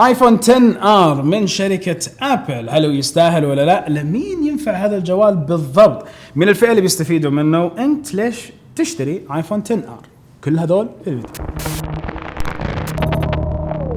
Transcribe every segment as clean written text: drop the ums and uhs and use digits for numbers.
ايفون 10 من شركة ابل، هل هو يستاهل ولا لا؟ لمين ينفع هذا الجوال بالضبط؟ من الفئة اللي بيستفيدوا منه؟ وانت ليش تشتري ايفون 10 كل هذول في الفيديو.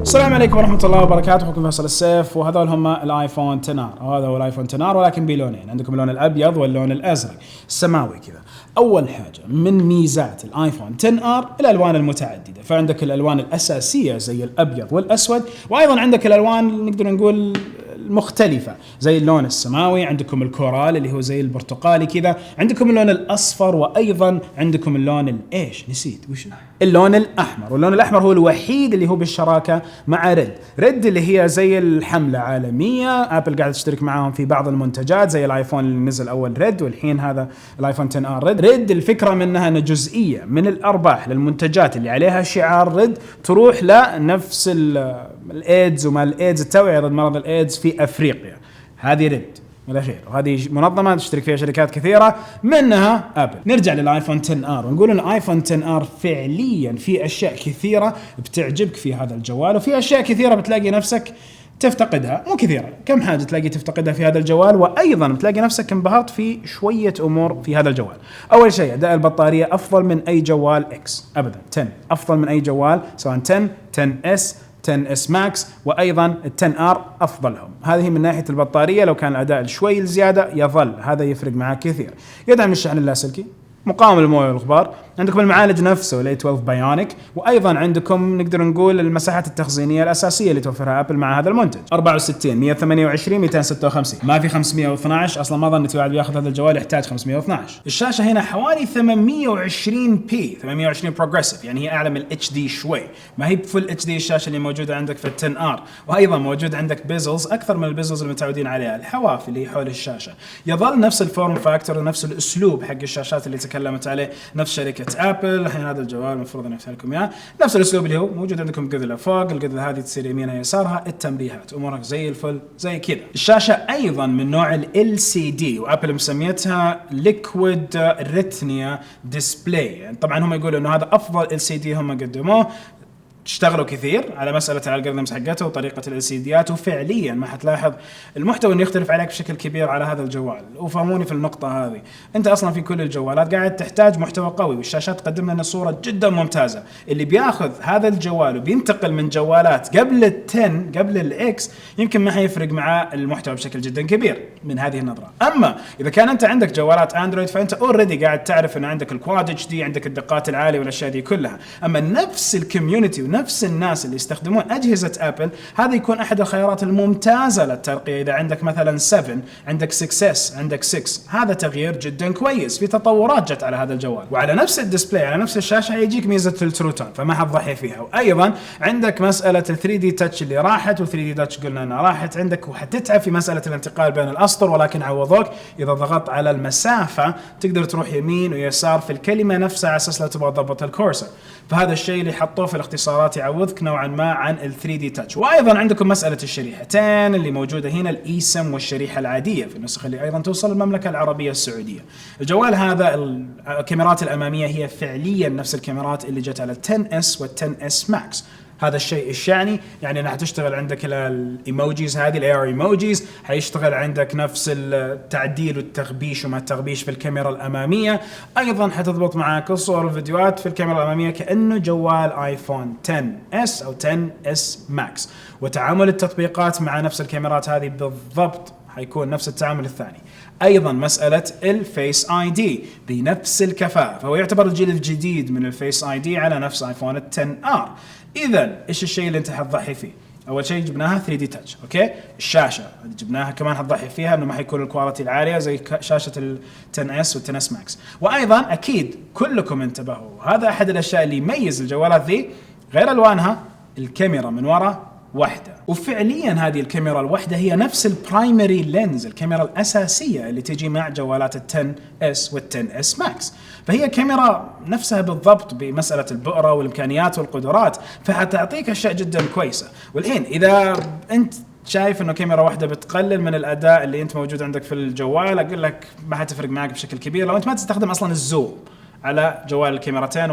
السلام عليكم ورحمة الله وبركاته، أخوكم فيصل السيف، وهذول هم الايفون 10 وهذا هو الايفون 10 ولكن بلونين، عندكم اللون الابيض واللون الازرق السماوي كذا. اول حاجة من ميزات الايفون 10 الالوان المتعددة، فعندك الالوان الاساسية زي الابيض والاسود، وايضا عندك الالوان نقدر نقول المختلفة زي اللون السماوي، عندكم الكورال اللي هو زي البرتقالي كذا، عندكم اللون الاصفر، وايضا عندكم اللون الايش نسيت وش اللون الاحمر. واللون الاحمر هو الوحيد اللي هو بالشراكة مع ريد اللي هي زي الحملة عالمية، ابل قاعد تشترك معاهم في بعض المنتجات زي الايفون اللي نزل اول ريد، والحين هذا الايفون 10 ريد. الفكرة منها ان جزئية من الارباح للمنتجات اللي عليها شعار ريد تروح لنفس الايدز وما الايدز، التوعية ضد مرض الايدز في افريقيا، هذه ريد من الأخير، وهذه منظمة تشترك فيها شركات كثيرة منها ابل. نرجع للايفون 10 ونقول ان الايفون 10 فعليا في اشياء كثيرة بتعجبك في هذا الجوال، وفي اشياء كثيرة بتلاقي نفسك تفتقدها، مو كثيرة، كم حاجة تلاقي تفتقدها في هذا الجوال، وأيضا بتلاقي نفسك انبهرت في شوية أمور في هذا الجوال. أول شيء أداء البطارية أفضل من أي جوال إكس أبدا، 10 أفضل من أي جوال سواء 10 10S 10S Max، وأيضا ال 10R أفضلهم. هذه من ناحية البطارية، لو كان الأداء شوي الزيادة يظل هذا يفرق معك كثير. يدعم الشحن اللاسلكي، مقاوم للمويه والغبار، عندكم المعالج نفسه ال A12 بايونيك، وايضا عندكم نقدر نقول المساحات التخزينيه الاساسيه اللي توفرها ابل مع هذا المنتج، 64 128 256، ما في 512، اصلا ما ظنيت واحد بياخذ هذا الجوال يحتاج 512. الشاشه هنا حوالي 820p 820 بروجريسيف، يعني هي اعلى من الاتش دي شوي، ما هي بفل اتش دي الشاشه اللي موجوده عندك في ال 10R. وايضا موجود عندك بيزلز اكثر من البيزلز اللي متعودين عليها، الحواف اللي حول الشاشه. يظل نفس الفورم فاكتور، نفس الاسلوب حق الشاشات اللي تكلمت عليه نفس شركه ابل. الحين هذا الجوال المفروض ان افتح لكم اياه نفس الاسلوب اللي هو موجود عندكم، قذله فوق، القذله هذه تصير يمينها يسارها، التنبيهات امورك زي الفل زي كذا. الشاشه ايضا من نوع ال LCD، وابل مسميتها ليكويد ريتينا ديسبلاي، يعني طبعا هم يقولوا انه هذا افضل LCD هم قدموه، اشتغلوا كثير على مسألة الالجوريثمز حقته وطريقة الالسيديات، وفعليا ما حتلاحظ المحتوى انه يختلف عليك بشكل كبير على هذا الجوال. وفهموني في النقطة هذه، انت اصلا في كل الجوالات قاعد تحتاج محتوى قوي، والشاشات تقدم لنا صورة جدا ممتازة. اللي بياخذ هذا الجوال وبينتقل من جوالات قبل ال10 قبل الاكس يمكن ما حيفرق معاه المحتوى بشكل جدا كبير من هذه النظرة. اما اذا كان انت عندك جوالات اندرويد فانت اوريدي قاعد تعرف ان عندك الكواد اتش دي، عندك الدقات العالية والاشياء دي كلها. اما نفس الكوميونتي نفس الناس اللي يستخدمون أجهزة أبل، هذا يكون أحد الخيارات الممتازة للترقية. إذا عندك مثلا 7، عندك 6S، عندك 6، هذا تغيير جدا كويس، في تطورات جت على هذا الجوال. وعلى نفس الديسبلاي على نفس الشاشة يجيك ميزة التروتون، فما حتضحي فيها. وأيضا عندك مسألة 3D تاتش اللي راحت، و3D تاتش قلنا أنها راحت عندك، وحتتعب في مسألة الانتقال بين الأسطر، ولكن عوضوك إذا ضغطت على المسافة تقدر تروح يمين ويسار في الكلمة نفسها على أساس لا تبغى تضبط الكورسر. فهذا الشيء اللي حطوه في الاختصارات يعوضك نوعا ما عن ال 3D تاتش. وايضا عندكم مساله الشريحتين اللي موجوده هنا، الايسم والشريحه العاديه في النسخ اللي ايضا توصل المملكه العربيه السعوديه. الجوال هذا الكاميرات الاماميه هي فعليا نفس الكاميرات اللي جت على ال 10S وال 10S Max. هذا الشيء الشعني يعني انها تشتغل عندك الايموجيز، هذه الاي ار ايموجيز، حيشتغل عندك نفس التعديل والتغبيش وما التغبيش في الكاميرا الاماميه. ايضا حتضبط معك الصور والفيديوهات في الكاميرا الاماميه كانه جوال ايفون 10S او 10S Max. وتعامل التطبيقات مع نفس الكاميرات هذه بالضبط حيكون نفس التعامل الثاني. ايضا مساله الفيس اي دي بنفس الكفاءه، فهو يعتبر الجيل الجديد من الفيس اي دي على نفس ايفون 10R. اذا ايش الشيء اللي انت حتضحي فيه؟ اول شيء جبناها 3D تاتش، اوكي. الشاشه جبناها كمان حتضحي فيها انه ما حيكون الكواليتي العاليه زي شاشه ال 10S وال 10S Max. وايضا اكيد كلكم انتبهوا، هذا احد الاشياء اللي يميز الجوالات ذي غير الوانها، الكاميرا من وراء واحدة. وفعليا هذه الكاميرا الواحدة هي نفس البرايمري لينز، الكاميرا الأساسية اللي تجي مع جوالات ال 10S وال 10S Max. فهي كاميرا نفسها بالضبط بمسألة البؤرة والإمكانيات والقدرات، فحتعطيك أشياء جدا كويسة. والحين إذا أنت شايف انه كاميرا واحده بتقلل من الاداء اللي انت موجود عندك في الجوال، اقول لك ما حتفرق معك بشكل كبير لو انت ما تستخدم اصلا الزوم على جوال الكاميرتين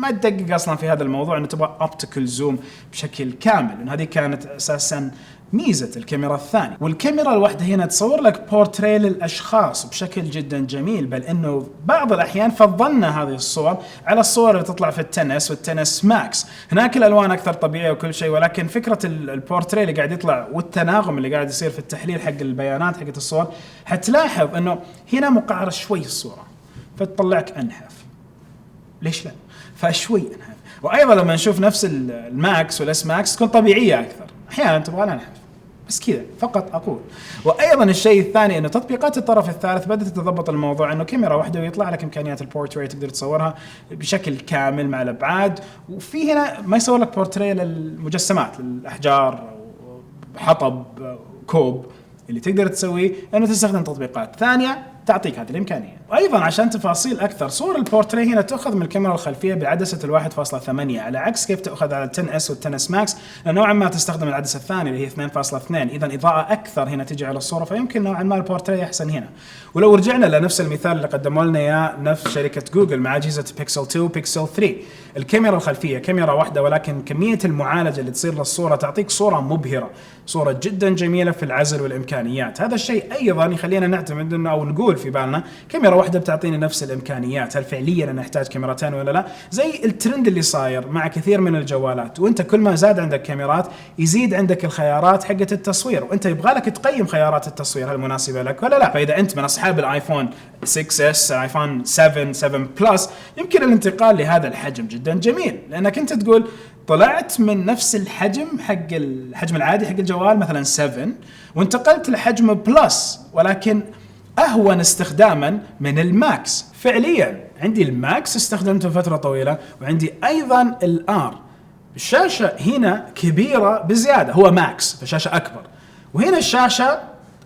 ما تدقق اصلا في هذا الموضوع انه تبغى اوبتيكال زوم بشكل كامل، لان هذه كانت اساسا ميزة الكاميرا الثانية. والكاميرا الواحدة هنا تصور لك بورتريه للأشخاص بشكل جدا جميل، بل إنه بعض الأحيان فضلنا هذه الصور على الصور اللي تطلع في التنس والتنس ماكس. هناك الألوان أكثر طبيعية وكل شيء، ولكن فكرة البورتريه اللي قاعد يطلع والتناغم اللي قاعد يصير في التحليل حق البيانات حقت الصور، حتلاحظ إنه هنا مقعرة شوي الصورة فتطلعك أنحف. ليش لا؟ فشوي أنحف. وأيضا لما نشوف نفس الماكس والإس ماكس تكون طبيعية أكثر، أحيانا تبغى أنحف بس كذا فقط أقول. وأيضا الشيء الثاني أنه تطبيقات الطرف الثالث بدأت تتضبط الموضوع، أنه كاميرا واحدة ويطلع لك إمكانيات البورتريه تقدر تصورها بشكل كامل مع الأبعاد. وفي هنا ما يصور لك بورتريه للمجسمات، للأحجار، حطب، كوب، اللي تقدر تسويه أنه تستخدم تطبيقات ثانية تعطيك هذه الإمكانية. وأيضا عشان تفاصيل أكثر، صور البورتريه هنا تأخذ من الكاميرا الخلفية بعدسة 1.8 على عكس كيف تأخذ على 10S وال10S ماكس، نوعا ما تستخدم العدسة الثانية اللي هي 2.2. إذا إضاءة أكثر هنا تجي على الصورة، فيمكن نوعا ما البورتريه أحسن هنا. ولو رجعنا لنفس المثال اللي قدموا لنا إياه نفس شركة جوجل مع أجهزة بيكسل 2 وبيكسل 3، الكاميرا الخلفية كاميرا واحدة، ولكن كمية المعالجة اللي تصير للصورة تعطيك صورة مبهرة، صورة جدا جميلة في العزل والإمكانيات. هذا الشيء أيضا يخلينا نعتمد إنه أو نقول في بالنا كاميرا واحدة بتعطيني نفس الإمكانيات، هل فعليا أنا أحتاج كاميرتين ولا لا؟ زي الترند اللي صاير مع كثير من الجوالات، وأنت كل ما زاد عندك كاميرات يزيد عندك الخيارات حقة التصوير، وأنت يبغى لك تقيم خيارات التصوير هل مناسبة لك ولا لا. فإذا أنت من أصحاب الآيفون 6S، آيفون 7 بلس، يمكن الانتقال لهذا الحجم جدا جميل، لأنك أنت تقول طلعت من نفس الحجم حق الحجم العادي حق الجوال مثلا 7 وانتقلت لحجم بلس، ولكن أهون استخداما من الماكس. فعليا عندي الماكس استخدمته فترة طويلة، وعندي أيضا الآر. الشاشة هنا كبيرة بزيادة، هو ماكس فشاشة أكبر، وهنا الشاشة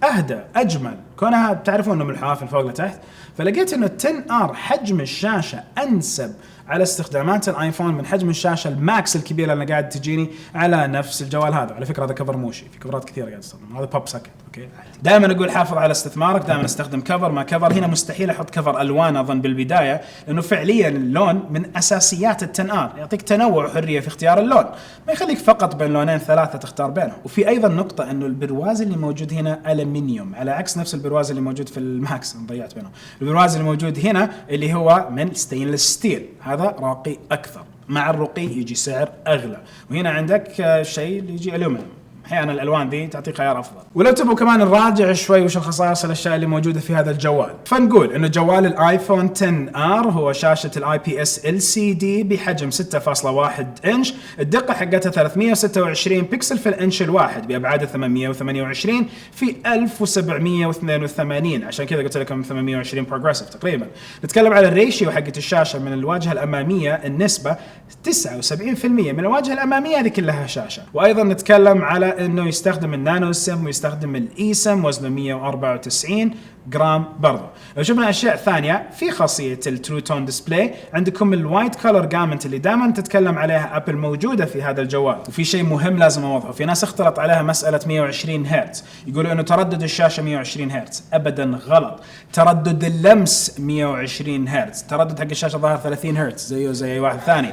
أهدى أجمل، كونها بتعرفون أنه من الحوافل فوق لتحت. فلقيت أنه 10R حجم الشاشة أنسب على استخدامات الايفون من حجم الشاشه الماكس الكبيره اللي قاعد تجيني على نفس الجوال هذا. على فكره هذا كفر موشي، في كفرات كثيره قاعد استخدم، هذا بوب سكت. اوكي، دائما اقول حافظ على استثمارك، دائما استخدم كفر ما كفر. هنا مستحيل احط كفر الوان اظن بالبدايه، لانه فعليا اللون من اساسيات ال10R، يعطيك تنوع وحريه في اختيار اللون، ما يخليك فقط بين لونين ثلاثه تختار بينهم. وفي ايضا نقطه انه البرواز اللي موجود هنا الومنيوم، على عكس نفس البرواز اللي موجود في الماكس، ضيعت بينهم. البرواز اللي موجود هنا اللي هو من ستينلس ستيل، هذا راقي أكثر، مع الرقي يجي سعر أغلى. وهنا عندك شيء اللي يجي ألومنيوم، أحيانا الألوان دي تعطي خيار أفضل. ولو تبغوا كمان نراجع شوي وش الخصائص الأشياء اللي موجودة في هذا الجوال، فنقول إنه جوال الآيفون 10R هو شاشة الIPS LCD بحجم 6.1 إنش، الدقة حقتها 326 بكسل في الإنش الواحد، بأبعاد 828 في 1782، عشان كذا قلت لكم 820 بروجريسيف تقريبا. نتكلم على الريشيو حقة الشاشة من الواجهة الأمامية، النسبة 79% من الواجهة الأمامية هذه كلها شاشة. وأيضا نتكلم على انه يستخدم النانو سم ويستخدم الاي سم، وزنه 194 جرام برضه. لو شفنا اشياء ثانيه في خاصيه الترو تون ديسبلاي، عندكم الوايت كولر جامنت اللي دائما تتكلم عليها ابل موجوده في هذا الجوال. وفي شيء مهم لازم اوضحه، في ناس اختلط عليها مساله 120 هرتز، يقولوا انه تردد الشاشه 120 هرتز، ابدا غلط. تردد اللمس 120 هرتز، تردد حق الشاشه ظاهر 30 هرتز زيه زي اي واحد ثاني،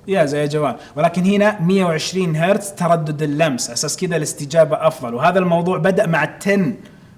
زي جوال، ولكن هنا 120 هرتز تردد اللمس، اساس كذا الاستجابه افضل. وهذا الموضوع بدأ مع ال10،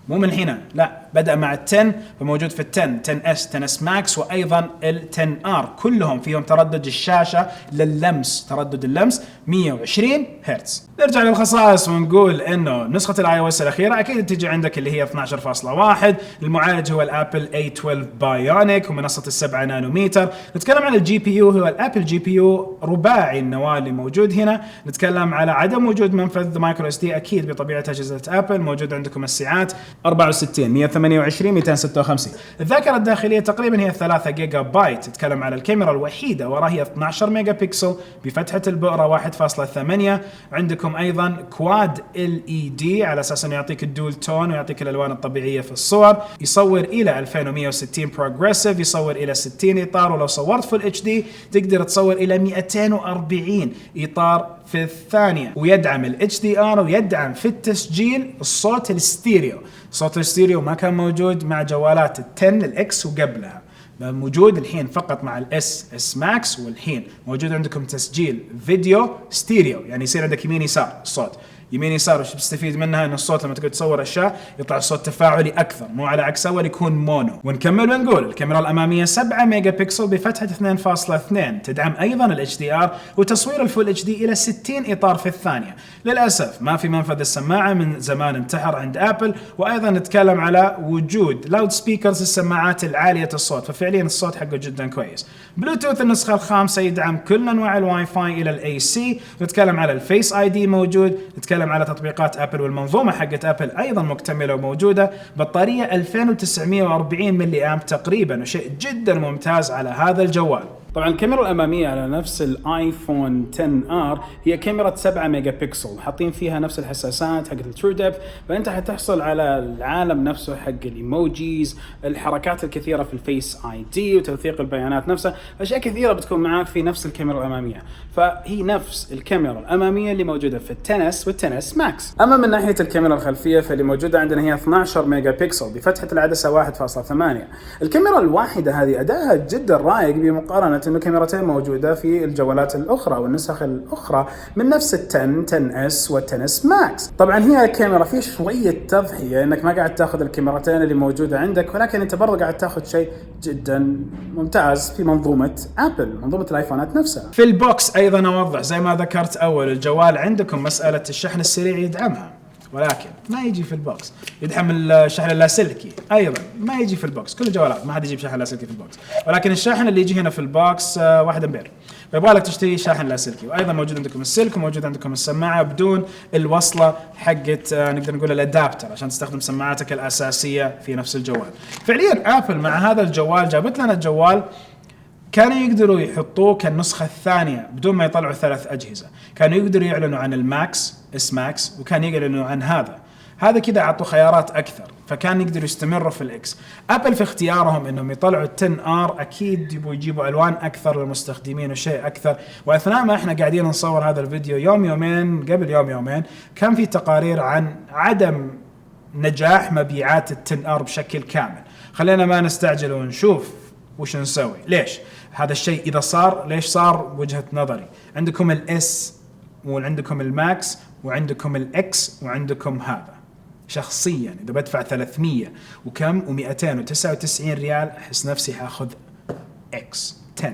مو من هنا، لا، بدأ مع ال10 فموجود في ال10 10S 10S ماكس، وايضا ال10R كلهم فيهم تردد الشاشه لللمس، تردد اللمس 120 هرتز. نرجع للخصائص ونقول انه نسخه الاي او اس الاخيره اكيد تجي عندك اللي هي 12.1، المعالج هو الابل A12 بايونيك ومنصه ال7 نانومتر. نتكلم عن الجي بي يو، هو الابل جي بي يو رباعي النواه اللي موجود هنا. نتكلم على عدم وجود منفذ مايكرو اس دي، اكيد بطبيعه اجهزه ابل. موجود عندكم السعات 64 128 256. الذاكره الداخليه تقريبا هي 3 جيجا بايت. تتكلم على الكاميرا الوحيده وراها هي 12 ميجا بكسل بفتحه البؤره 1.8. عندكم ايضا كواد LED على اساس انه يعطيك الدول تون ويعطيك الالوان الطبيعيه في الصور. يصور الى 2160 بروجريسيف، يصور الى 60 اطار، ولو صورت فول اتش دي تقدر تصور الى 240 اطار في الثانيه. ويدعم ال HDR ويدعم في التسجيل الصوت الستيريو. صوت الستيريو ما كان موجود مع جوالات ال10 الإكس وقبلها، موجود الحين فقط مع اس ماكس، والحين موجود عندكم تسجيل فيديو ستيريو، يعني يصير عندك يمين يسار الصوت، يمين يسار. وش بتستفيد منها؟ ان الصوت لما تقعد تصور اشياء يطلع الصوت تفاعلي اكثر، مو على عكس اول يكون مونو. ونكمل ونقول الكاميرا الاماميه 7 ميجا بكسل بفتحه 2.2، تدعم ايضا الاتش دي ار وتصوير الفول اتش دي الى 60 اطار في الثانيه. للاسف ما في منفذ السماعه، من زمان انتحر عند ابل. وايضا نتكلم على وجود لاود سبيكرز، السماعات العاليه الصوت، ففعليا الصوت حقه جدا كويس. بلوتوث النسخه الخامسه يدعم كل انواع الواي فاي الى الاي سي. نتكلم على الفيس اي دي موجود، نتكلم على تطبيقات ابل والمنظومه حقت ابل ايضا مكتمله وموجوده. بطاريه 2940 ملي امب تقريبا، وشيء جدا ممتاز على هذا الجوال. طبعا الكاميرا الاماميه على نفس الايفون 10 هي كاميرا 7 ميجا بكسل، حاطين فيها نفس الحساسات حقت الترو ديبث، فانت حتحصل على العالم نفسه حق الايموجيز، الحركات الكثيره في الفيس اي دي وتوثيق البيانات نفسها، اشياء كثيره بتكون معاك في نفس الكاميرا الاماميه. فهي نفس الكاميرا الاماميه اللي موجوده في التنس والتنس ماكس. اما من ناحيه الكاميرا الخلفيه فاللي موجوده عندنا هي 12 ميجا بكسل بفتحه العدسه 1.8. الكاميرا الواحده هذه ادائها جدا رايق بمقارنه انه كاميرتين موجوده في الجوالات الاخرى والنسخ الاخرى من نفس ال10 اس والتنس ماكس. طبعا هي الكاميرا في شويه تضحيه انك ما قاعد تاخذ الكاميرتين اللي موجوده عندك، ولكن انت برضه قاعد تاخذ شيء جدا ممتاز في منظومه ابل، منظومه الايفونات نفسها. في البوكس ايضا اوضح زي ما ذكرت اول، الجوال عندكم مساله الشحن السريع يدعمها، ولكن ما يجي في البوكس. يدعم الشحن اللاسلكي ايضا، ما يجي في البوكس. كل الجوالات ما حد يجيب شحن لاسلكي في البوكس، ولكن الشاحن اللي يجي هنا في البوكس 1 امبير، فيبغى لك تشتري شاحن لاسلكي. وايضا موجود عندكم السلك، وموجود عندكم السماعه بدون الوصله حقت نقدر نقول الادابتر عشان تستخدم سماعاتك الاساسيه في نفس الجوال. فعليا ابل مع هذا الجوال جابت لنا الجوال كانوا يقدروا يحطوه كالنسخة الثانية بدون ما يطلعوا 3 أجهزة. كانوا يقدروا يعلنوا عن الماكس اس ماكس، وكان يعلنوا عن هذا كده عطوا خيارات أكثر، فكان يقدروا يستمروا في الإكس. أبل في اختيارهم إنهم يطلعوا ال10R أكيد يبغوا يجيبوا ألوان أكثر للمستخدمين وشيء أكثر. وأثناء ما إحنا قاعدين نصور هذا الفيديو قبل يومين كان في تقارير عن عدم نجاح مبيعات ال10R بشكل كامل. خلينا ما نستعجل ونشوف وش نسوي. ليش هذا الشيء إذا صار؟ ليش صار؟ وجهة نظري، عندكم الاس وعندكم الماكس وعندكم الاكس وعندكم هذا. شخصيا إذا بدفع 300 وكم و299 ريال أحس نفسي حاخذ اكس 10،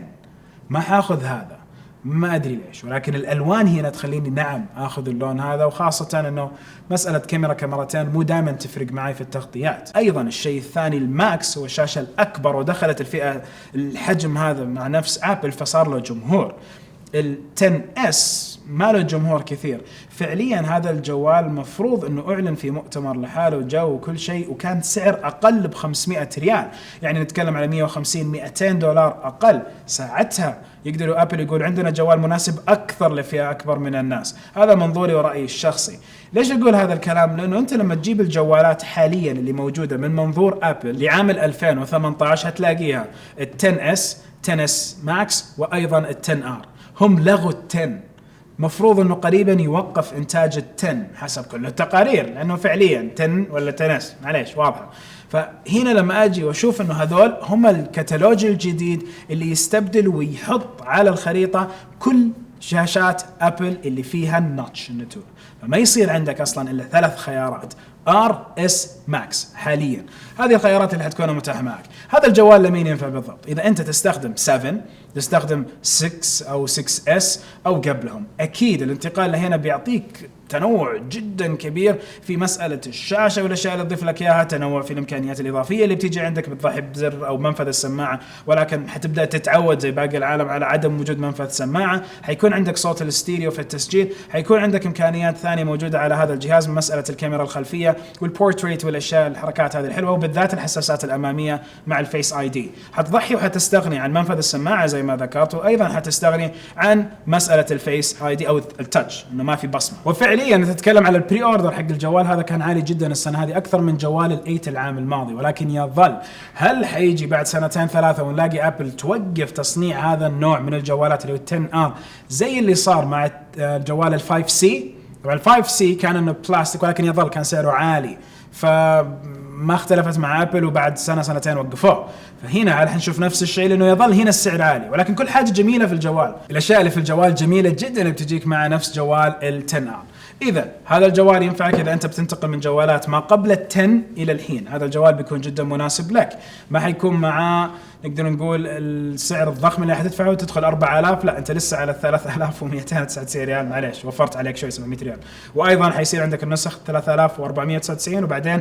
ما حاخذ هذا، ما أدري ليش. ولكن الألوان هنا تخليني نعم أخذ اللون هذا، وخاصة أنه مسألة كاميرتين مو دائما تفرق معي في التغطيات. أيضا الشيء الثاني الماكس هو الشاشة الأكبر، ودخلت الفئة الحجم هذا مع نفس أبل فصار له جمهور. ال10S ما له جمهور كثير. فعليا هذا الجوال مفروض انه اعلن في مؤتمر لحاله وجو وكل شيء، وكان سعر اقل ب500 ريال، يعني نتكلم على 150-200 دولار اقل. ساعتها يقدروا ابل يقول عندنا جوال مناسب اكثر لفئة اكبر من الناس. هذا منظوري ورأيي الشخصي. ليش اقول هذا الكلام؟ لانه انت لما تجيب الجوالات حاليا اللي موجودة من منظور ابل لعام 2018 هتلاقيها ال10S 10S ماكس وايضا ال10R. هم لغوا ال10، مفروض انه قريبا يوقف انتاج ال10 حسب كل التقارير، لانه فعليا 10 ولا 10S معليش واضحه. فهنا لما اجي واشوف انه هذول هم الكتالوج الجديد اللي يستبدل ويحط على الخريطه كل شاشات ابل اللي فيها النوتش النتور، فما يصير عندك اصلا الا 3 خيارات RS Max حاليا. هذه الخيارات اللي حتكون متاحه معك. هذا الجوال لمين ينفع بالضبط؟ اذا انت تستخدم 7 تستخدم 6 او 6S او قبلهم، اكيد الانتقال لهنا بيعطيك تنوع جدا كبير في مسألة الشاشة والأشياء اللي تضيف لك إياها، تنوع في الإمكانيات الإضافية اللي بتيجي عندك، بتضحي بزر أو منفذ السماعة، ولكن حتبدأ تتعود زي باقي العالم على عدم وجود منفذ سماعة. حيكون عندك صوت الاستيريو في التسجيل، حيكون عندك إمكانيات ثانية موجودة على هذا الجهاز من مسألة الكاميرا الخلفية والبورتريت والأشياء الحركات هذه الحلوة، وبالذات الحساسات الأمامية مع الفيس آي دي. حتضحي وحتستغني عن منفذ السماعة زي ما ذكرت، وأيضا حتستغني عن مسألة الفيس آي دي أو التاتش إنه ما في بصمة. وفعليا نتكلم على البري اوردر حق الجوال هذا كان عالي جدا السنه هذه، اكثر من جوال ال8 العام الماضي. ولكن يظل، هل حيجي بعد 2-3 ونلاقي ابل توقف تصنيع هذا النوع من الجوالات اللي هو 10R زي اللي صار مع الجوال ال5C؟ طبعا ال5C كان انه بلاستيك ولكن يظل كان سعره عالي، فما ما اختلفت مع ابل وبعد سنه سنتين وقفوه. فهنا راح نشوف نفس الشيء لانه يظل هنا السعر عالي، ولكن كل حاجه جميله في الجوال. الاشياء اللي في الجوال جميله جدا بتجيك مع نفس جوال ال10R. اذا هذا الجوال ينفعك اذا انت بتنتقل من جوالات ما قبل ال10 الى الحين، هذا الجوال بيكون جدا مناسب لك. ما حيكون معاه نقدر نقول السعر الضخم اللي حتدفعه وتدخل 4000، لا انت لسه على 3299 ريال، معليش وفرت عليك شوي 700 ريال. وايضا حيصير عندك النسخ 3499 وبعدين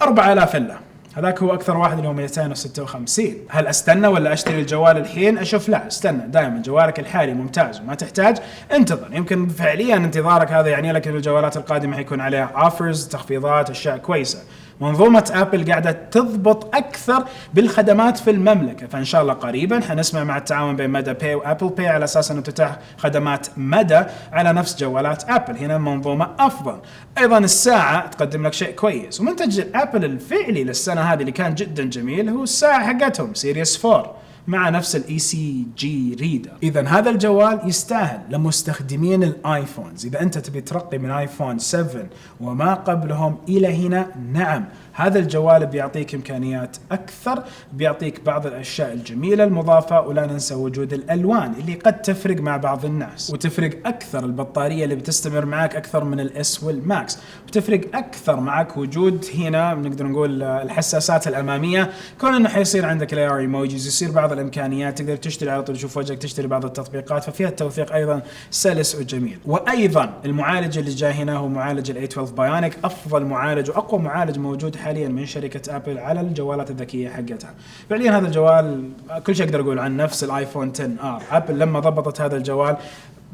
4000 الا. هذاك هو اكثر واحد اللي هو 256. هل استنى ولا اشتري الجوال الحين؟ اشوف لا، استنى. دائما جوالك الحالي ممتاز وما تحتاج انتظر. يمكن فعليا انتظارك هذا يعني لك ان الجوالات القادمه حيكون عليها اوفرز، تخفيضات، اشياء كويسه. منظومة ابل قاعدة تضبط اكثر بالخدمات في المملكة، فان شاء الله قريبا حنسمع مع التعاون بين مدى باي وابل باي على اساس انه تتاح خدمات مدى على نفس جوالات ابل. هنا منظومة افضل. ايضا الساعة تقدم لك شيء كويس، ومنتج ابل الفعلي للسنة هذه اللي كان جدا جميل هو الساعة حقتهم سيريس 4 مع نفس الاي سي جي ريدر. اذا هذا الجوال يستاهل لمستخدمين الايفونز. اذا انت تبي ترقي من ايفون 7 وما قبلهم الى هنا، نعم هذا الجوال بيعطيك امكانيات اكثر، بيعطيك بعض الاشياء الجميله المضافه، ولا ننسى وجود الالوان اللي قد تفرق مع بعض الناس، وتفرق اكثر البطاريه اللي بتستمر معك اكثر من الاس والماكس، بتفرق اكثر معك وجود هنا نقدر نقول الحساسات الاماميه، كون انه حيصير عندك الاي ار ايموجيز، يصير بعض الامكانيات تقدر تشتري على طول تشوف وجهك، تشتري بعض التطبيقات، ففيها التوثيق ايضا سلس وجميل. وايضا المعالج اللي جاي هنا هو معالج الاي 12 بايونيك، افضل معالج واقوى معالج موجود حاليا من شركة ابل على الجوالات الذكية حقتها. فعليا هذا الجوال كل شيء اقدر اقول عن نفس الايفون 10R. ابل لما ضبطت هذا الجوال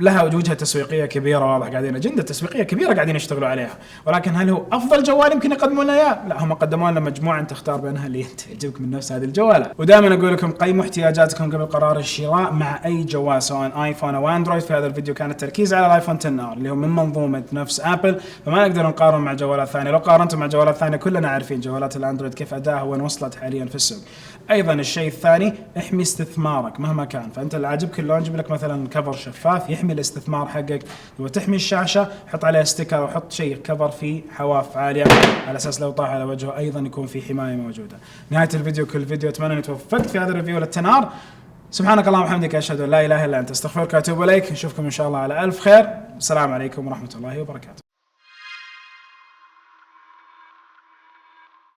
لها وجهة تسويقية كبيرة، واضح قاعدين أجندة تسويقية كبيرة قاعدين يشتغلوا عليها، ولكن هل هو أفضل جوال يمكن يقدمون لنا إياه؟ لا، هم قدموا لنا مجموعة أنت تختار بينها اللي تعجبك من نفس هذه الجوالات. ودائما أقول لكم قيموا احتياجاتكم قبل قرار الشراء مع أي جوال سواء آيفون أو أندرويد. في هذا الفيديو كان التركيز على الآيفون 10R اللي هو من منظومة نفس أبل، فما نقدر نقارن مع جوالات ثانية. لو قارنتم مع جوالات ثانية كلنا عارفين جوالات الأندرويد كيف أداها وين وصلت حاليا في السوق. أيضا الشيء الثاني، احمي استثمارك مهما كان. فأنت اللي عاجبك اللون جيب لك مثلا كفر شفاف يحمي الاستثمار حقك، وتحمي الشاشة حط عليها ستيكر وحط شيء كفر فيه حواف عالية على أساس لو طاح على وجهه أيضا يكون في حماية موجودة. نهاية الفيديو كل فيديو أتمنى أني توفقت في هذا الريفيو لل10R. سبحانك اللهم وبحمدك أشهد أن لا إله إلا أنت أستغفرك وأتوب إليك. نشوفكم إن شاء الله على ألف خير. السلام عليكم ورحمة الله وبركاته.